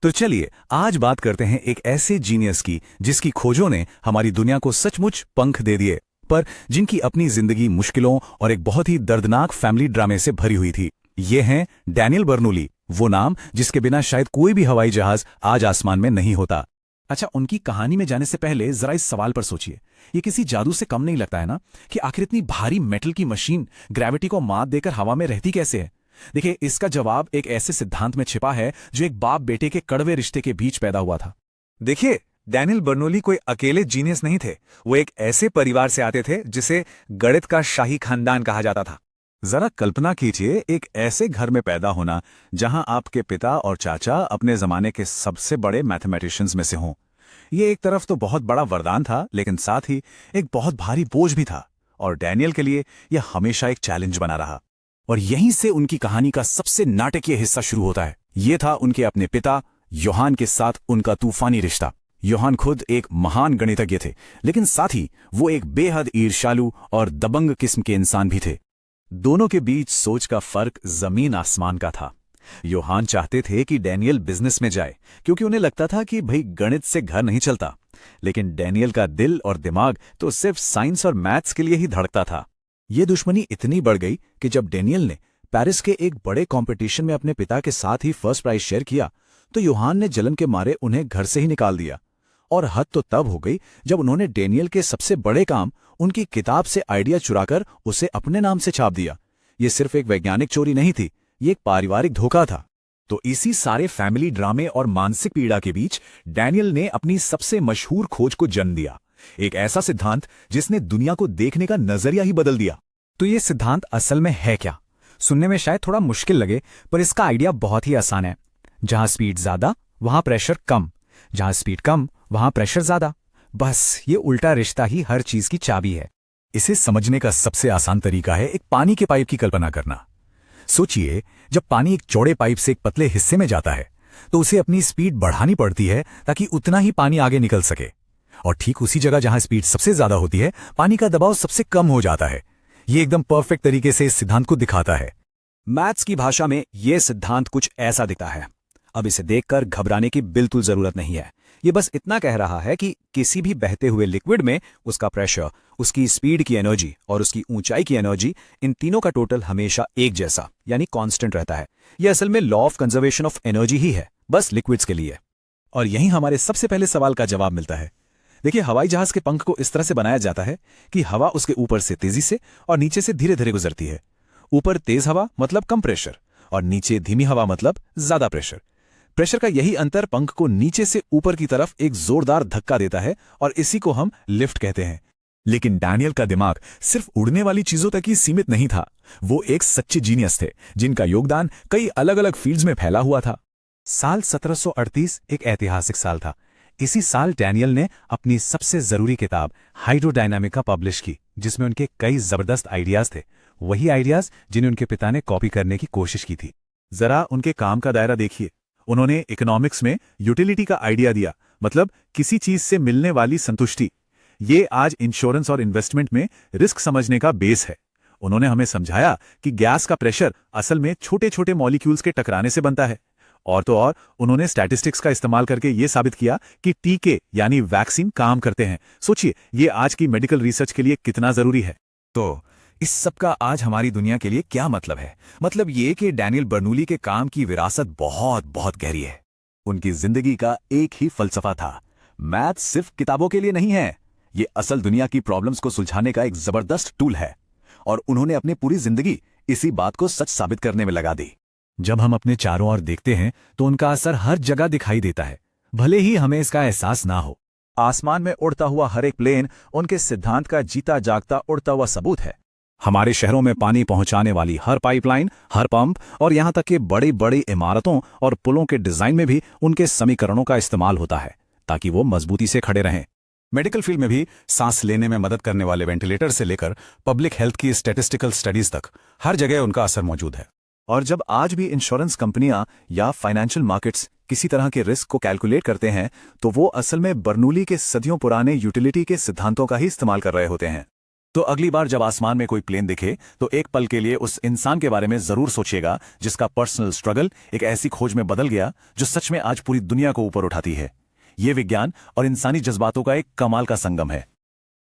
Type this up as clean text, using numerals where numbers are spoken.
तो चलिए आज बात करते हैं एक ऐसे जीनियस की जिसकी खोजों ने हमारी दुनिया को सचमुच पंख दे दिए, पर जिनकी अपनी जिंदगी मुश्किलों और एक बहुत ही दर्दनाक फैमिली ड्रामे से भरी हुई थी। ये हैं डैनियल बर्नूली, वो नाम जिसके बिना शायद कोई भी हवाई जहाज आज आसमान में नहीं होता। अच्छा, उनकी कहानी में जाने से पहले जरा इस सवाल पर सोचिए, ये किसी जादू से कम नहीं लगता है ना कि आखिर इतनी भारी मेटल की मशीन ग्रेविटी को मात देकर हवा में रहती कैसे है। देखिए, इसका जवाब एक ऐसे सिद्धांत में छिपा है जो एक बाप बेटे के कड़वे रिश्ते के बीच पैदा हुआ था। देखिए, डैनियल बर्नूली कोई अकेले जीनियस नहीं थे। वो एक ऐसे परिवार से आते थे जिसे गणित का शाही खानदान कहा जाता था। जरा कल्पना कीजिए, एक ऐसे घर में पैदा होना जहां आपके पिता और चाचा अपने जमाने के सबसे बड़े मैथमेटिशियंस में से हों। ये एक तरफ तो बहुत बड़ा वरदान था, लेकिन साथ ही एक बहुत भारी बोझ भी था, और डैनियल के लिए यह हमेशा एक चैलेंज बना रहा। और यहीं से उनकी कहानी का सबसे नाटकीय हिस्सा शुरू होता है। ये था उनके अपने पिता योहान के साथ उनका तूफानी रिश्ता। योहान खुद एक महान गणितज्ञ थे, लेकिन साथ ही वो एक बेहद ईर्ष्यालु और दबंग किस्म के इंसान भी थे। दोनों के बीच सोच का फर्क जमीन आसमान का था। योहान चाहते थे कि डैनियल बिजनेस में जाए, क्योंकि उन्हें लगता था कि भाई गणित से घर नहीं चलता। लेकिन डैनियल का दिल और दिमाग तो सिर्फ साइंस और मैथ्स के लिए ही धड़कता था। ये दुश्मनी इतनी बढ़ गई कि जब डैनियल ने पेरिस के एक बड़े कंपटीशन में अपने पिता के साथ ही फर्स्ट प्राइज शेयर किया, तो योहान ने जलन के मारे उन्हें घर से ही निकाल दिया। और हद तो तब हो गई जब उन्होंने डैनियल के सबसे बड़े काम, उनकी किताब से आइडिया चुराकर उसे अपने नाम से छाप दिया। ये सिर्फ एक वैज्ञानिक चोरी नहीं थी, ये एक पारिवारिक धोखा था। तो इसी सारे फैमिली ड्रामे और मानसिक पीड़ा के बीच डैनियल ने अपनी सबसे मशहूर खोज को जन्म दिया, एक ऐसा सिद्धांत जिसने दुनिया को देखने का नजरिया ही बदल दिया। तो ये सिद्धांत असल में है क्या? सुनने में शायद थोड़ा मुश्किल लगे, पर इसका आइडिया बहुत ही आसान है। जहां स्पीड ज्यादा वहां प्रेशर कम, जहां स्पीड कम वहां प्रेशर ज्यादा। बस ये उल्टा रिश्ता ही हर चीज की चाबी है। इसे समझने का सबसे आसान तरीका है एक पानी के पाइप की कल्पना करना। सोचिए, जब पानी एक चौड़े पाइप से एक पतले हिस्से में जाता है तो उसे अपनी स्पीड बढ़ानी पड़ती है ताकि उतना ही पानी आगे निकल सके। और ठीक उसी जगह जहां स्पीड सबसे ज्यादा होती है, पानी का दबाव सबसे कम हो जाता है। ये एकदम परफेक्ट तरीके से इस सिद्धांत को दिखाता है। मैथ्स की भाषा में यह सिद्धांत कुछ ऐसा दिखता है। अब इसे देखकर घबराने की बिल्कुल जरूरत नहीं है। ये बस इतना कह रहा है कि किसी भी बहते हुए लिक्विड में उसका प्रेशर, उसकी स्पीड की एनर्जी और उसकी ऊंचाई की एनर्जी, इन तीनों का टोटल हमेशा एक जैसा यानी कांस्टेंट रहता है। यह असल में law of conservation of energy ही है, बस लिक्विड्स के लिए। और यहीं हमारे सबसे पहले सवाल का जवाब मिलता है। देखिए, हवाई जहाज के पंख को इस तरह से बनाया जाता है कि हवा उसके ऊपर से तेजी से और नीचे से धीरे धीरे गुजरती है। ऊपर तेज हवा मतलब कम प्रेशर, और नीचे धीमी हवा मतलब ज्यादा प्रेशर। प्रेशर का यही अंतर पंख को नीचे से ऊपर की तरफ एक जोरदार धक्का देता है, और इसी को हम लिफ्ट कहते हैं। लेकिन डैनियल का दिमाग सिर्फ उड़ने वाली चीजों तक ही सीमित नहीं था। वो एक सच्चे जीनियस थे जिनका योगदान कई अलग अलग फील्ड्स में फैला हुआ था। साल 1738 एक ऐतिहासिक साल था। इसी साल डैनियल ने अपनी सबसे जरूरी किताब हाइड्रोडायनामिका पब्लिश की, जिसमें उनके कई जबरदस्त आइडियाज थे, वही आइडियाज जिन्हें उनके पिता ने कॉपी करने की कोशिश की थी। जरा उनके काम का दायरा देखिए। उन्होंने इकोनॉमिक्स में यूटिलिटी का आइडिया दिया, मतलब किसी चीज से मिलने वाली संतुष्टि। ये आज इंश्योरेंस और इन्वेस्टमेंट में रिस्क समझने का बेस है। उन्होंने हमें समझाया कि गैस का प्रेशर असल में छोटे छोटे मॉलिक्यूल्स के टकराने से बनता है। और तो और उन्होंने स्टैटिस्टिक्स का इस्तेमाल करके ये साबित किया कि टीके यानी वैक्सीन काम करते हैं। सोचिए, ये आज की मेडिकल रिसर्च के लिए कितना जरूरी है। तो इस सब का आज हमारी दुनिया के लिए क्या मतलब है? मतलब ये कि डैनियल बर्नूली के काम की विरासत बहुत बहुत गहरी है। उनकी जिंदगी का एक ही फलसफा था, मैथ सिर्फ किताबों के लिए नहीं है, ये असल दुनिया की प्रॉब्लम्स को सुलझाने का एक जबरदस्त टूल है। और उन्होंने अपनी पूरी जिंदगी इसी बात को सच साबित करने में लगा दी। जब हम अपने चारों ओर देखते हैं तो उनका असर हर जगह दिखाई देता है, भले ही हमें इसका एहसास ना हो। आसमान में उड़ता हुआ हर एक प्लेन उनके सिद्धांत का जीता जागता उड़ता हुआ सबूत है। हमारे शहरों में पानी पहुंचाने वाली हर पाइपलाइन, हर पंप और यहां तक कि बड़ी बड़ी इमारतों और पुलों के डिजाइन में भी उनके समीकरणों का इस्तेमाल होता है, ताकि वो मजबूती से खड़े रहें। मेडिकल फील्ड में भी सांस लेने में मदद करने वाले वेंटिलेटर से लेकर पब्लिक हेल्थ की स्टैटिस्टिकल स्टडीज तक हर जगह उनका असर मौजूद है। और जब आज भी इंश्योरेंस कंपनियां या फाइनेंशियल मार्केट्स किसी तरह के रिस्क को कैलकुलेट करते हैं, तो वो असल में बर्नूली के सदियों पुराने यूटिलिटी के सिद्धांतों का ही इस्तेमाल कर रहे होते हैं। तो अगली बार जब आसमान में कोई प्लेन दिखे तो एक पल के लिए उस इंसान के बारे में जरूर सोचिएगा जिसका पर्सनल स्ट्रगल एक ऐसी खोज में बदल गया जो सच में आज पूरी दुनिया को ऊपर उठाती है। ये विज्ञान और इंसानी जज्बातों का एक कमाल का संगम है।